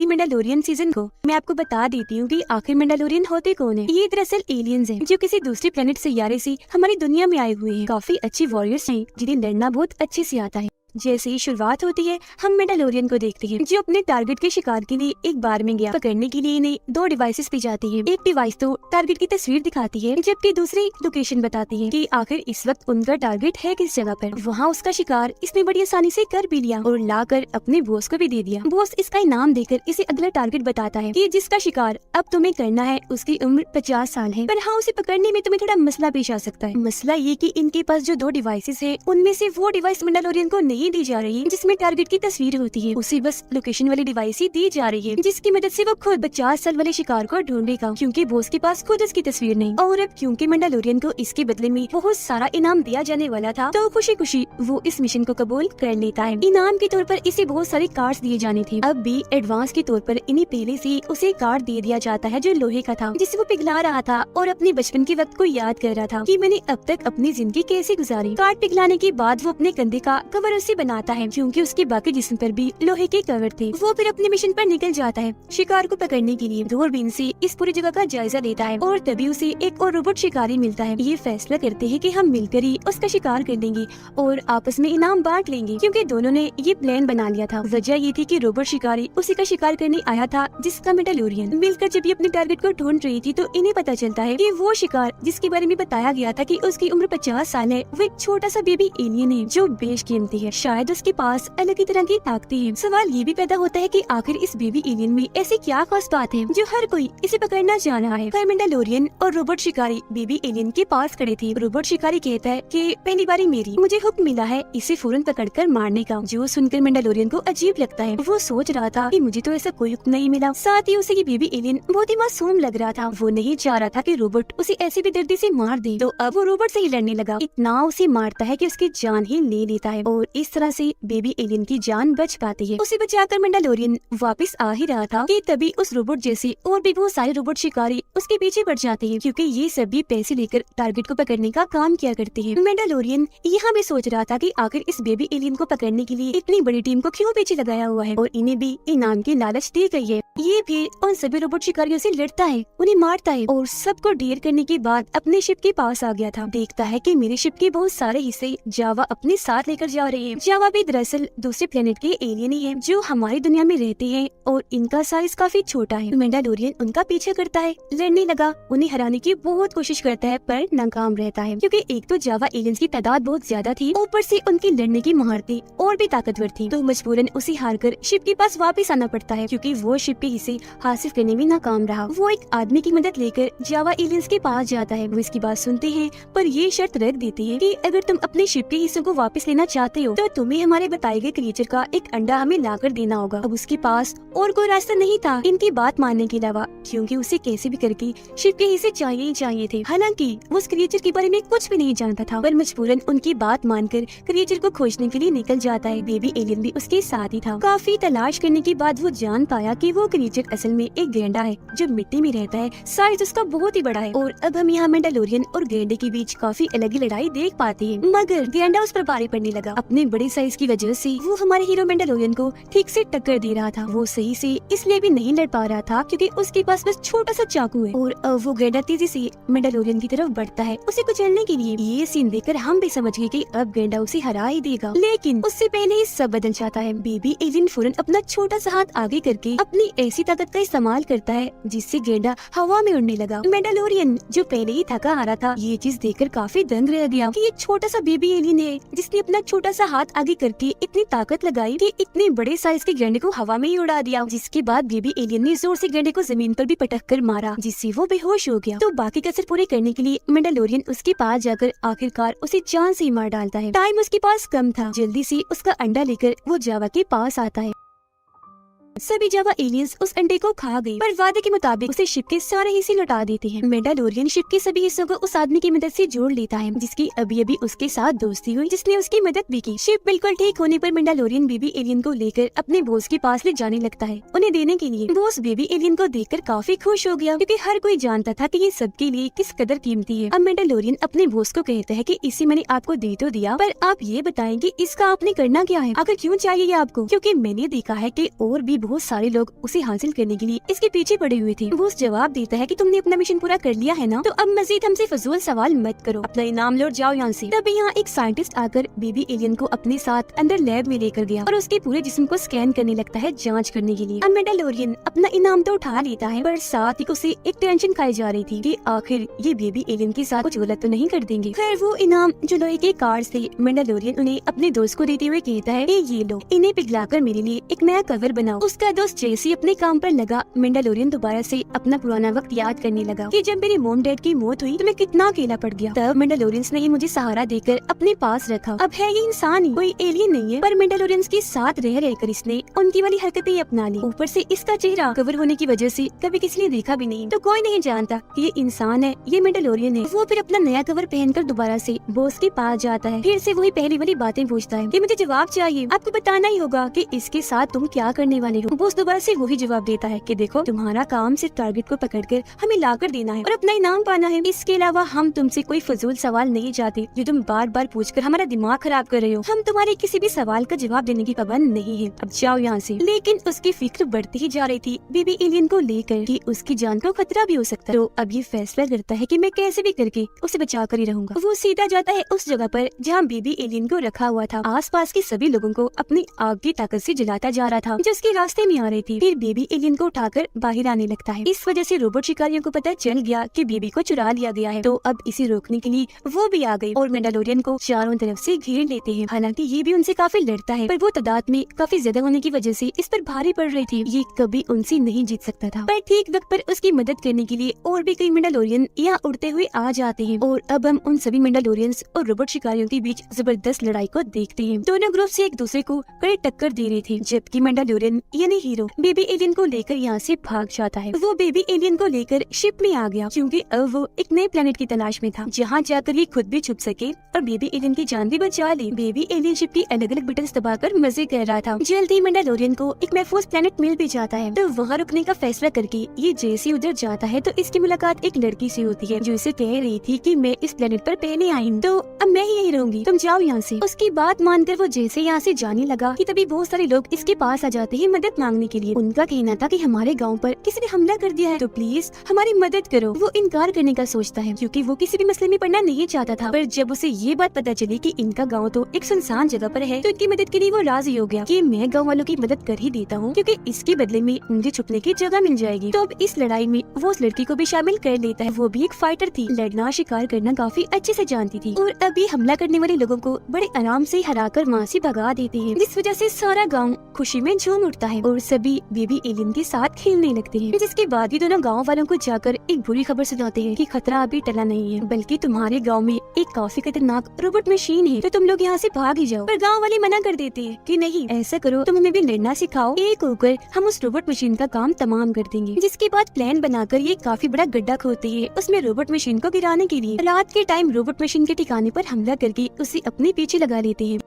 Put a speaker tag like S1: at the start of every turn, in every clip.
S1: मंडालोरियन season को मैं आपको बता देती हूँ कि आखिर मंडालोरियन होते कौन है। ये दरअसल एलियंस हैं जो किसी दूसरे प्लेनेट सैयारे से हमारी दुनिया में आए हुए हैं। काफी अच्छे वॉरियर्स हैं जिन्हें लड़ना बहुत अच्छे से आता है। जैसे ही शुरुआत होती है हम मंडालोरियन को देखते हैं जो अपने टारगेट के शिकार के लिए एक बार में गया। पकड़ने के लिए इन्हें दो डिवाइसेस दी जाती है। एक डिवाइस तो टारगेट की तस्वीर दिखाती है जबकि दूसरी लोकेशन बताती है कि आखिर इस वक्त उनका टारगेट है किस जगह पर। वहाँ उसका शिकार इसने बड़ी आसानी से कर भी लिया और लाकर अपने बॉस को भी दे दिया। बॉस इसका इनाम देकर इसे अगला टारगेट बताता है कि जिसका शिकार अब तुम्हें करना है उसकी उम्र 50 साल है, पर हाँ उसे पकड़ने में तुम्हें थोड़ा मसला पेश आ सकता है। मसला ये कि इनके पास जो दो डिवाइसेस है उनमें से वो डिवाइस मंडालोरियन को नहीं दी जा रही है जिसमें टारगेट की तस्वीर होती है। उसे बस लोकेशन वाली डिवाइस ही दी जा रही है जिसकी मदद से वो खुद 50 साल वाले शिकार को ढूंढेगा, क्योंकि बॉस के पास खुद उसकी तस्वीर नहीं। और अब क्योंकि मंडालोरियन को इसके बदले में बहुत सारा इनाम दिया जाने वाला था तो खुशी खुशी वो इस मिशन को कबूल कर लेता है। इनाम के तौर पर इसे बहुत सारे कार्ड्स दिए जाने थे। अब भी एडवांस के तौर पर इन्हें पहले से उसे कार्ड दे दिया जाता है जो लोहे का था, जिसे वो पिघला रहा था और अपने बचपन के वक्त को याद कर रहा था कि मैंने अब तक अपनी जिंदगी कैसे गुजारी। कार्ड पिघलाने के बाद वो अपने कंधे का कवर उसे बनाता है क्योंकि उसके बाकी जिस्म पर भी लोहे के कवर थे। वो फिर अपने मिशन पर निकल जाता है शिकार को पकड़ने के लिए। दूरबीन से इस पूरी जगह का जायजा लेता है और तभी उसे एक और रोबोट शिकारी मिलता है। ये फैसला करते हैं कि हम मिलकर ही उसका शिकार कर लेंगे और आपस में इनाम बांट लेंगे, क्योंकि दोनों ने ये प्लान बना लिया था। वजह ये थी कि रोबोट शिकारी उसी का शिकार करने आया था जिसका मंडालोरियन। मिलकर जब ये अपने टारगेट को ढूंढ रही थी तो इन्हें पता चलता है कि वो शिकार जिसके बारे में बताया गया था कि उसकी उम्र 50 साल है वो एक छोटा सा बेबी एलियन है जो बेशकीमती है। शायद उसके पास अलग ही तरह की ताकतें हैं। सवाल ये भी पैदा होता है कि आखिर इस बेबी एलियन में ऐसी क्या खास बात है जो हर कोई इसे पकड़ना चाह रहा है। मंडालोरियन और रोबोट शिकारी बेबी एलियन के पास खड़े थे। रोबोट शिकारी कहता है कि पहली बारी मेरी, मुझे हुक्म मिला है इसे फौरन पकड़कर मारने का। जो सुनकर मंडालोरियन को अजीब लगता है। वो सोच रहा था कि मुझे तो ऐसा कोई हुक्म नहीं मिला। साथ ही उसे ये बेबी एलियन बहुत ही मासूम लग रहा था। वो नहीं चाह रहा था कि रोबोट उसे ऐसी बेदर्दी से मार दे, तो अब वो रोबोट से ही लड़ने लगा। इतना उसे मारता है कि उसकी जान ही ले लेता है और इस तरह से बेबी एलियन की जान बच पाती है। उसे बचाकर मंडालोरियन वापस आ ही रहा था कि तभी उस रोबोट जैसे और भी बहुत सारे रोबोट शिकारी उसके पीछे पड़ जाते हैं, क्योंकि ये सभी पैसे लेकर टारगेट को पकड़ने का काम किया करते हैं। मंडालोरियन यहाँ भी सोच रहा था कि आखिर इस बेबी एलियन को पकड़ने के लिए इतनी बड़ी टीम को क्यों पीछे लगाया हुआ है और इन्हें भी इनाम की लालच दी गई है। ये भी उन सभी रोबोट शिकारियों से लड़ता है, उन्हें मारता है और सबको ढेर करने के बाद अपने शिप के पास आ गया था। देखता है कि मेरे शिप के बहुत सारे हिस्से जावा अपने साथ लेकर जा रहे हैं। जावा भी दरअसल दूसरे प्लेनेट के एलियन ही है जो हमारी दुनिया में रहते हैं और इनका साइज काफी छोटा है। मंडालोरियन उनका पीछा करता है, लड़ने लगा, उन्हें हराने की बहुत कोशिश करता है पर नाकाम रहता है, क्योंकि एक तो जावा एलियंस की तादाद बहुत ज्यादा थी, ऊपर से उनकी लड़ने की महारतें और भी ताकतवर थी। तो मजबूरन उसे हारकर शिप के पास वापस आना पड़ता है, क्योंकि वो शिप के हिस्से हासिल करने में नाकाम रहा। वो एक आदमी की मदद लेकर जावा एलियंस के पास जाता है। वो इसकी बात सुनते हैं पर ये शर्त रख देती है कि अगर तुम अपने शिप के हिस्सों को वापस लेना चाहते हो तो तुम्हें हमारे बताए गए क्रिएचर का एक अंडा हमें लाकर देना होगा। अब उसके पास और कोई रास्ता नहीं था इनकी बात मानने के अलावा, क्योंकि उसे कैसे भी करके शिप के हिस्से चाहिए ही चाहिए थे। हालांकि वो उस क्रिएचर के बारे में कुछ भी नहीं जानता था, पर मजबूरन उनकी बात मानकर क्रिएचर को खोजने के लिए निकल जाता है। बेबी एलियन भी उसके साथ ही था। काफी तलाश करने के बाद वो जान पाया कि वो क्रिएचर असल में एक गैंडा है जो मिट्टी में रहता है। साइज उसका बहुत ही बड़ा है और अब हम यहाँ मंडालोरियन और गैंडे के बीच काफी अलग ही लड़ाई देख पाते हैं, मगर गैंडा उस पर भारी पड़ने लगा। अपने बड़े साइज की वजह से वो हमारे हीरो मंडालोरियन को ठीक से टक्कर दे रहा था। वो सही से इसलिए भी नहीं लड़ पा रहा था क्योंकि उसके पास बस छोटा सा चाकू है और अब वो गैंडा तेजी से मंडालोरियन की तरफ बढ़ता है उसे कुचलने के लिए। ये सीन देखकर हम भी समझ गए कि अब गैंडा उसे हरा ही देगा, लेकिन उससे पहले ही सब बदल जाता है। बेबी एलियन फौरन अपना छोटा सा हाथ आगे करके अपनी ऐसी ताकत का इस्तेमाल करता है जिससे गैंडा हवा में उड़ने लगा। मंडालोरियन जो पहले ही थका हारा था ये चीज देखकर काफी दंग रह गया कि ये छोटा सा बेबी एलियन है जिसने अपना छोटा सा हाथ आगे करके इतनी ताकत लगाई कि इतने बड़े साइज के गैंडे को हवा में ही उड़ा दिया। जिसके बाद बेबी एलियन ने जोर से गैंडे को जमीन पर भी पटक कर मारा जिससे वो बेहोश हो गया। तो बाकी कसर पूरे करने के लिए मंडालोरियन उसके पास जाकर आखिरकार उसे जान से ही मार डालता है। टाइम उसके पास कम था, जल्दी से उसका अंडा लेकर वो जावा के पास आता है। सभी जावा एलियंस उस अंडे को खा गए, पर वादे के मुताबिक उसे शिप के सारे हिस्से लौटा देते हैं। मंडालोरियन शिप के सभी हिस्सों को उस आदमी की मदद से जोड़ लेता है जिसकी अभी अभी उसके साथ दोस्ती हुई, जिसने उसकी मदद भी की। शिप बिल्कुल ठीक होने पर मंडालोरियन बेबी एलियन को लेकर अपने बॉस के पास ले जाने लगता है उन्हें देने के लिए। बॉस बेबी एलियन को देखकर काफी खुश हो गया क्योंकि हर कोई जानता था कि ये सबके लिए किस कदर कीमती है। अब मंडालोरियन अपने बॉस को कहता है कि इसे मैंने आपको दे तो दिया, पर आप ये बताएं कि इसका आपने करना क्या है, आखिर क्यों चाहिए आपको, क्योंकि मैंने देखा है कि और भी बहुत सारे लोग उसे हासिल करने के लिए इसके पीछे पड़े हुए थे। बॉस जवाब देता है कि तुमने अपना मिशन पूरा कर लिया है ना, तो अब मजीद हमसे फजूल सवाल मत करो, अपना इनाम लौट जाओ यहाँ से। तभी यहाँ एक साइंटिस्ट आकर बेबी एलियन को अपने साथ अंदर लैब में लेकर गया और उसके पूरे जिस्म को स्कैन करने लगता है जांच करने के लिए। अब मैंडालोरियन अपना इनाम तो उठा लेता है, पर साथ ही उसे एक टेंशन खाई जा रही थी कि आखिर ये बेबी एलियन के साथ कुछ गलत तो नहीं कर देंगे। खैर वो इनाम जो लोहे के कार्ड से मैंडालोरियन उन्हें अपने दोस्त को देते हुए कहता है कि ये लो, इन्हें पिघलाकर मेरे लिए एक नया कवर बनाओ। उसका दोस्त जैसे अपने काम पर लगा, मैंडालोरियन दोबारा से अपना पुराना वक्त याद करने लगा कि जब मेरे मॉम डैड की मौत हुई तो मैं कितना अकेला पड़ गया। तब मैंडालोरियंस ने ही मुझे सहारा देकर अपने पास रखा। अब है ये इंसान ही, कोई एलियन नहीं है, पर मैंडालोरियंस के साथ रह रहकर इसने उनकी वाली हरकतें अपना ली। ऊपर से इसका चेहरा कवर होने की वजह से कभी किसी ने देखा भी नहीं, तो कोई नहीं जानता कि ये इंसान है, ये मैंडालोरियन है। वो फिर अपना नया कवर पहनकर दोबारा से बॉस के पास जाता है, फिर से वही पहली वाली बातें पूछता है कि मुझे जवाब चाहिए, आपको बताना ही होगा कि इसके साथ तुम क्या करने वाले हो। बॉस दोबारा से वही जवाब देता है कि देखो, तुम्हारा काम सिर्फ टारगेट को पकड़कर हमें लाकर देना है और अपना इनाम पाना है। इसके अलावा हम तुमसे कोई फजूल सवाल नहीं चाहते जो तुम बार बार पूछकर हमारा दिमाग खराब कर रहे हो। हम तुम्हारे किसी भी सवाल का जवाब देने की पाबंद नहीं है, अब जाओ यहाँ से। लेकिन उसकी फिक्र बढ़ती ही जा रही थी बेबी एलियन को लेकर कि उसकी जान को खतरा भी हो सकता है। तो अब ये फैसला करता है कि मैं कैसे भी करके उसे बचा कर ही रहूंगा। वो सीधा जाता है उस जगह पर जहाँ बेबी एलियन को रखा हुआ था। आसपास के सभी लोगों को अपनी आग की ताकत से जलाता जा रहा था जो उसके रास्ते में आ रही थी। फिर बेबी एलियन को उठाकर बाहर आने लगता है। इस वजह से रोबोट शिकारियों को पता चल गया कि बेबी को चुरा लिया गया है, तो अब इसे रोकने के लिए वो भी आ गई और मैंडालोरियन को चारों तरफ से घेर लेते हैं। हालांकि ये भी उनसे काफी लड़ता है, पर वो तादाद में काफी ज्यादा होने की वजह से इस पर भारी पड़ रही थी। ये कभी उनसे नहीं जीत सकता था, पर ठीक वक्त पर उसकी मदद करने के लिए और भी कई मैंडालोरियन यहाँ उड़ते हुए आ जाते हैं। और अब हम उन सभी मैंडालोरियंस और रोबोट शिकारियों के बीच जबरदस्त लड़ाई को देखते हैं। दोनों ग्रुप से एक दूसरे को कड़ी टक्कर दे रहे थे, जबकि मैंडालोरियन यानी हीरो बेबी एलियन को लेकर यहाँ से भाग जाता है। वो बेबी एलियन को लेकर शिप में आ गया, क्योंकि अब वो एक नए प्लेनेट की तलाश में था जहाँ जाकर ये खुद भी छुप सके और बेबी एलियन की जान भी बचा ले। बेबी एलियन शिप की अलग अलग बटन दबाकर मजे कर रहा था। जल्द ही मैंडालोरियन को एक महफूज प्लेनेट मिल भी जाता है, तो वहाँ रुकने का फैसला करके ये जैसे उधर जाता है तो इसकी मुलाकात एक लड़की से होती है जो इसे कह रही थी कि मैं इस प्लेनेट पर पहले आई हूँ, तो अब मैं ही यही रहूंगी, तुम जाओ यहाँ से। उसकी बात मानकर वो जैसे यहाँ से जाने लगा कि तभी बहुत सारे लोग इसके पास आ जाते हैं मदद मांगने के लिए। उनका कहना था कि हमारे गाँव पर किसी ने हमला कर दिया है, तो प्लीज हमारी मदद करो। वो इनकार करने का सोचता है क्योंकि वो किसी भी मसले में पड़ना नहीं चाहता था, पर जब उसे ये बात पता चली कि इनका गांव तो एक सुनसान जगह पर है, तो इनकी मदद के लिए वो राजी हो गया कि मैं गांव वालों की मदद कर ही देता हूँ, क्योंकि इसके बदले में मुझे छुपने की जगह मिल जाएगी। तो अब इस लड़ाई में वो उस लड़की को भी शामिल कर लेता है। वो भी एक फाइटर थी, लड़ना शिकार करना काफी अच्छे से जानती थी और अभी हमला करने वाले लोगों को बड़े आराम से हराकर वहाँ से भगा देती है, जिस वजह से सारा गाँव खुशी में झूम उठता है और सभी बेबी एलियन के साथ खेलने लगते हैं। जिसके बाद भी दोनों गाँव वालों को जाकर एक बुरी खबर सुनाते हैं कि खतरा अभी टला नहीं है, बल्कि तुम्हारे गांव में एक काफी खतरनाक रोबोट मशीन है, तो तुम लोग यहाँ से भाग ही जाओ। पर गांव वाले मना कर देते हैं कि नहीं, ऐसा करो, तुम हमें भी लड़ना सिखाओ, एक होकर हम उस रोबोट मशीन का काम तमाम कर देंगे। जिसके बाद प्लान बनाकर ये काफी बड़ा गड्ढा खोदते हैं उसमें रोबोट मशीन को गिराने के लिए। रात के टाइम रोबोट मशीन के ठिकाने पर हमला करके उसे अपने पीछे लगा लेते हैं।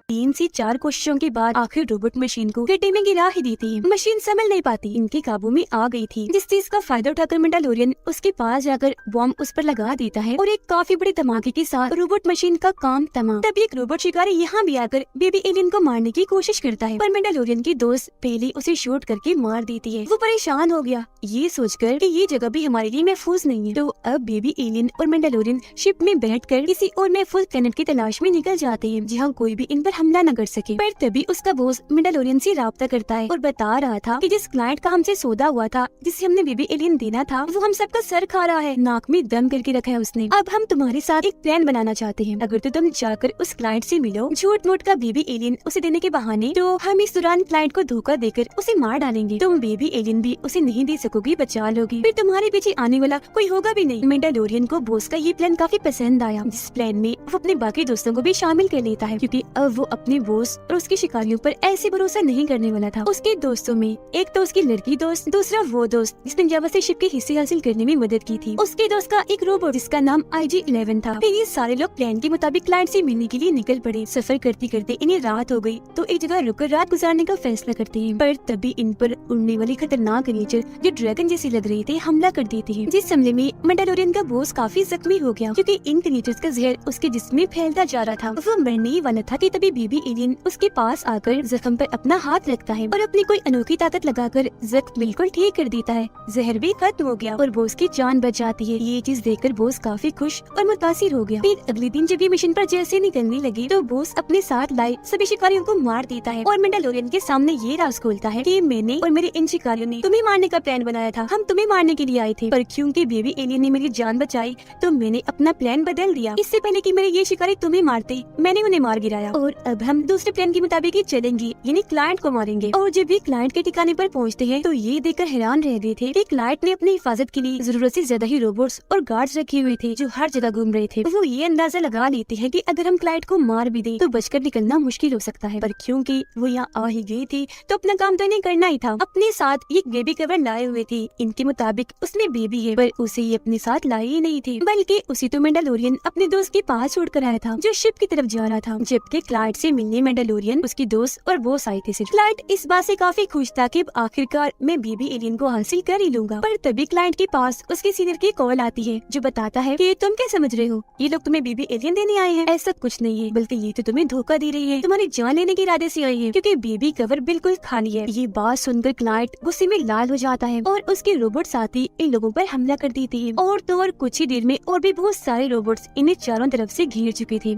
S1: 3 से 4 कोशिशों के बाद आखिर रोबोट मशीन को गड्ढे में गिरा ही देती है। मशीन संभल नहीं पाती, इनके काबू में आ गई थी, जिस चीज का फायदा उठाकर मैंडालोरियन उसके पास जाकर बॉम्ब उस पर लगा देता है और एक काफी बड़े धमाके के साथ रोबोट मशीन का काम तमाम। तभी एक रोबोट शिकारी यहाँ भी आकर बेबी एलियन को मारने की कोशिश करता है, पर मैंडालोरियन की दोस्त पहले उसे शूट करके मार देती है। वो परेशान हो गया ये सोचकर कि ये जगह भी हमारे लिए महफूज नहीं है, तो अब बेबी एलियन और मैंडालोरियन शिप में बैठकर किसी और महफूज प्लेनेट की तलाश में निकल जाते हैं जहाँ कोई भी इन पर हमला न कर सके। पर तभी उसका बॉस मैंडालोरियन से राब्ता करता है और बता रहा था कि जिस क्लाइंट का हमसे सौदा हुआ था, जिसे हमने बेबी एलियन देना था, वो हम सबका सर खा रहा है, नाक में दम करके रखा है उसने। अब हम तुम्हारे साथ एक प्लान बनाना चाहते हैं, अगर तो तुम जाकर उस क्लाइंट से मिलो झूठ मूठ का बेबी एलियन उसे देने के बहाने, तो हम इस दौरान क्लाइंट को धोखा देकर उसे मार डालेंगे। तुम बेबी एलियन भी उसे नहीं दे सकोगी, बचा लोगी, फिर तुम्हारे पीछे आने वाला कोई होगा भी नहीं। मैंडालोरियन को बॉस का ये प्लान काफी पसंद आया, जिस प्लान में वो अपने बाकी दोस्तों को भी शामिल कर लेता है, क्योंकि अब वो अपने बॉस और उसके शिकारियों पर ऐसे भरोसा नहीं करने वाला था। उसके दोस्तों में एक तो उसकी लड़की दोस्त, दूसरा वो दोस्त जिसने जावा से शिप के हिस्से हासिल करने में मदद की थी, उसके दोस्त का एक रोबोट जिसका नाम IG-11 था। फिर ये सारे लोग प्लान के मुताबिक क्लाइंट से मिलने के लिए निकल पड़े। सफर करते करते इन्हें रात हो गई, तो एक जगह रुककर रात गुजारने का फैसला करते हैं, पर तभी इन पर उड़ने वाली खतरनाक क्रीचर जो ड्रैगन जैसे लग रहे थे हमला कर देते हैं, जिस हमले में मैंडालोरियन का बॉस काफी जख्मी हो गया, क्योंकि इन क्रीचर्स का जहर उसके जिस्म में फैलता जा रहा था। वो मरने ही वाला था कि तभी बेबी एलियन उसके पास आकर जख्म पर अपना हाथ रखता है और अपनी कोई अनोखी ताकत लगाकर जख्म बिल्कुल ठीक कर देता है। जहर भी खत्म हो गया और बोस की जान बच जाती है। ये चीज देखकर बोस काफी खुश और मुतासिर हो गया। फिर अगले दिन जब ये मिशन पर जैसे निकलने लगी तो बोस अपने साथ लाए सभी शिकारियों को मार देता है और मैंडालोरियन के सामने ये राज खोलता है कि मैंने और मेरे इन शिकारियों ने तुम्हें मारने का प्लान बनाया था। हम तुम्हें मारने के लिए आए थे, पर क्योंकि बेबी एलियन ने मेरी जान बचाई तो मैंने अपना प्लान बदल दिया। इससे पहले कि मेरे ये शिकारी तुम्हें मारते, मैंने उन्हें मार गिराया और अब हम दूसरे प्लान के मुताबिक ही चलेंगे, यानी क्लाइंट को मारेंगे। और जब भी क्लाइंट के ठिकाने पर पहुंचते हैं तो ये देखकर हैरान रह गए थे कि क्लाइंट ने अपनी हिफाजत के लिए जरूरत से ज्यादा ही रोबोट्स और गार्ड्स रखे हुए थे जो हर जगह घूम रहे थे। वो ये अंदाजा लगा लेते हैं कि अगर हम क्लाइंट को मार भी दें तो बचकर निकलना मुश्किल हो सकता है, पर क्योंकि वो यहाँ आ ही गई थी तो अपना काम तो इन्हें करना ही था। अपने साथ एक बेबी कवर लाए हुए थे। इनके मुताबिक उसमें बेबी है, पर उसे ये अपने साथ लाए ही नहीं थे, बल्कि उसे तो मैंडालोरियन अपने दोस्त के पास छोड़कर आया था जो शिप की तरफ जा रहा था। जबकि क्लाइंट से मिलने मैंडालोरियन, उसकी दोस्त और बॉस आए थे। सिर्फ क्लाइंट इस बात से काफी खुश था कि आखिरकार मैं बेबी एलियन को हासिल कर ही लूंगा। पर तभी क्लाइंट के पास उसके सीनियर की कॉल आती है जो बताता है कि तुम क्या समझ रहे हो, ये लोग तुम्हें बेबी एलियन देने आए हैं। ऐसा कुछ नहीं है, बल्कि ये तो तुम्हें धोखा दे रही है, तुम्हारी जान लेने के इरादे से आई है, क्योंकि बेबी कवर बिल्कुल खाली है। ये बात सुनकर क्लाइंट गुस्से में लाल हो जाता है और उसके रोबोट साथी इन लोगों पर हमला कर देते हैं। और तो और कुछ ही देर में और भी बहुत सारे रोबोट्स इन्हें चारों तरफ से घेर चुके थे।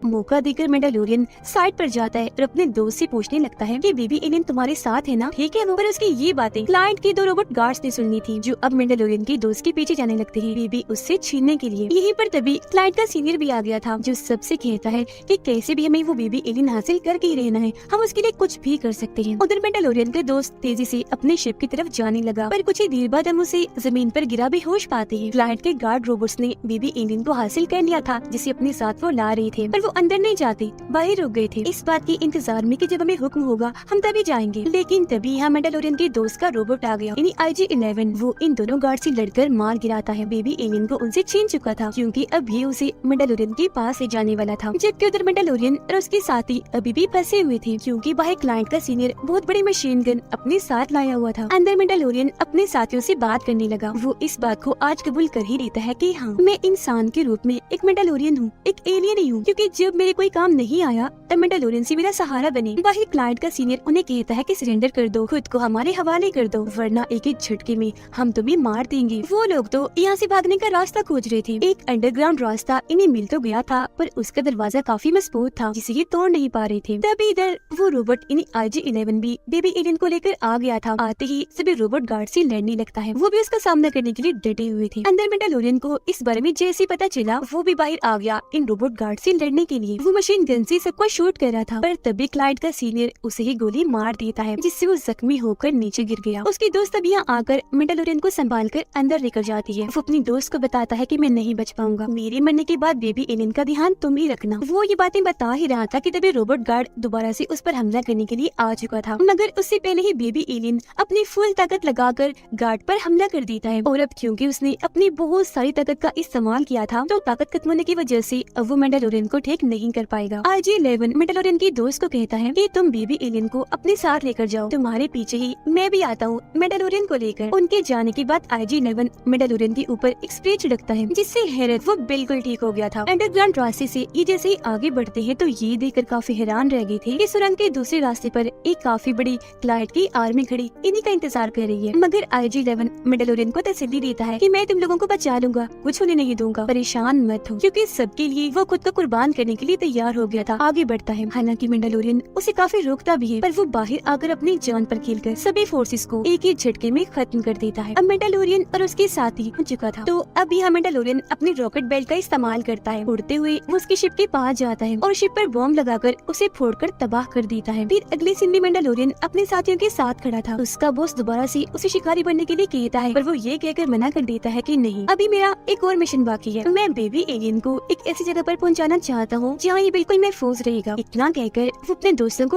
S1: मौका देकर मैंडालोरियन साइड पर जाता है और अपने दोस्त से पूछने लगता है कि बेबी एलियन तुम्हारे साथ है ना, ठीक है वो। पर उसकी ये बातें क्लाइंट के दो रोबोट गार्ड्स ने सुननी थी जो अब मैंडालोरियन के दोस्त के पीछे जाने लगते हैं बेबी उससे छीनने के लिए। यहीं पर तभी क्लाइंट का सीनियर भी आ गया था जो सबसे कहता है कि कैसे भी हमें वो बेबी एलियन हासिल करके ही रहना है, हम उसके लिए कुछ भी कर सकते हैं। उधर मैंडालोरियन के दोस्त तेजी से अपने शिप की तरफ जाने लगा, पर कुछ ही देर बाद हम उसे जमीन पर गिरा बेहोश पाते हैं। क्लाइंट के गार्ड रोबोट्स ने बेबी एलियन को हासिल कर लिया था जिसे अपने साथ वो ला रहे थे, पर वो अंदर नहीं जाते, बाहर रुक गए थे इस बात के इंतजार में कि जब हमें हुक्म होगा हम तभी जाएंगे। लेकिन तभी यहाँ मैंडालोरियन के दोस्त का रोबोट आ गया, यानी IG-11। वो इन दोनों गार्ड से लड़कर मार गिराता है। बेबी एलियन को उनसे छीन चुका था क्योंकि अब ये उसे मैंडालोरियन के पास ले जाने वाला था, जबकि उधर मैंडालोरियन और उसके साथी अभी भी फंसे हुए थे क्योंकि बाहर क्लाइंट का सीनियर बहुत बड़ी मशीन गन अपने साथ लाया हुआ था। अंदर मैंडालोरियन अपने साथियों से बात करने लगा। वो इस बात को आज कबूल कर ही लेता है कि हाँ, मैं इंसान के रूप में एक मैंडालोरियन हूँ, एक एलियन ही हूँ, क्योंकि जब मेरे कोई काम नहीं आया तब मैंडालोरियन से मेरा सहारा बने। बाहर क्लाइंट का सीनियर उन्हें कहता है कि सरेंडर कर दो, खुद को हमारे हवाले कर दो, वरना एक एक झटके में हम तुम्हें मार देंगे। वो लोग तो यहाँ से भागने का रास्ता खोज रहे थे। एक अंडरग्राउंड रास्ता इन्हें मिल तो गया था, पर उसका दरवाजा काफी मजबूत था जिसे ये तोड़ नहीं पा रहे थे। तभी इधर वो रोबोट यानी IG-11 भी बेबी एलियन को लेकर आ गया था। आते ही सभी रोबोट गार्ड से लड़ने लगता है। वो भी उसका सामना करने के लिए डटे हुए थे। अंदर मैंडालोरियन को इस बारे में जैसे पता चला वो भी बाहर आ गया इन रोबोट गार्ड से लड़ने के लिए। वो मशीन गन से सबको शूट कर रहा था, पर तभी क्लाइंट का सीनियर उसे ही गोली मार देता है जिससे वो जख्मी होकर नीचे गिर गया। उसकी दोस्त अब यहाँ आकर मैंडालोरियन को संभाल कर अंदर लेकर जाती है। वो अपनी दोस्त को बताता है कि मैं नहीं बच पाऊंगा, मेरे मरने के बाद बेबी एलियन का ध्यान तुम ही रखना। वो ये बातें बता ही रहा था कि तभी रोबोट गार्ड दोबारा से उस पर हमला करने के लिए आ चुका था, मगर उससे पहले ही बेबी एलियन अपनी फुल ताकत लगाकर गार्ड पर हमला कर देता है। और अब क्योंकि उसने अपनी बहुत सारी ताकत का इस्तेमाल किया था तो ताकत खत्म होने की वजह से अब वो मैंडालोरियन को ठीक नहीं कर पाएगा। IG-11 मैंडालोरियन की दोस्त को कहता है कि तुम बेबी एलियन को अपने साथ लेकर जाओ, तुम्हारे पीछे ही मैं भी आता हूँ मैंडालोरियन को लेकर। उनके जाने के बाद IG-11 मैंडालोरियन के ऊपर एक स्प्रे छिड़कता है जिससे हैरत वो बिल्कुल ठीक हो गया था। अंडरग्राउंड रास्ते से ये जैसे ही आगे बढ़ते हैं तो ये देखकर काफी हैरान रह गए थे कि सुरंग के दूसरे रास्ते पर एक काफी बड़ी क्लाइंट की आर्मी खड़ी इन्हीं का इंतजार कर रही है। मगर IG-11 मैंडालोरियन को तसल्ली देता है कि मैं तुम लोगों को बचा लूंगा, कुछ होने नहीं दूंगा, परेशान मत हो, क्योंकि सबके लिए वो खुद को कुर्बान करने के लिए तैयार हो गया था। आगे बढ़ता है, हालांकि मैंडालोरियन उसे काफी रोकता भी है, पर वो बाहर आकर अपनी जान पर खेलकर सभी फोर्सेस को एक ही झटके में खत्म कर देता है। अब मैंडालोरियन और उसके साथी हो चुका था, तो अब यहाँ मैंडालोरियन अपनी रॉकेट बेल्ट का इस्तेमाल करता है। उड़ते हुए वो उसकी शिप के पास जाता है और शिप पर बॉम्ब लगाकर उसे फोड़कर तबाह कर देता है। फिर अगले सीन में मैंडालोरियन अपने साथियों के साथ खड़ा था। उसका बॉस दोबारा से उसे शिकारी बनने के लिए कहता है, पर वो ये कहकर मना कर देता है कि नहीं, अभी मेरा एक और मिशन बाकी है। मैं बेबी एलियन को एक ऐसी जगह पर पहुंचाना चाहता हूँ जहाँ ये बिल्कुल महफूज रहेगा। इतना कहकर वो अपने दोस्तों को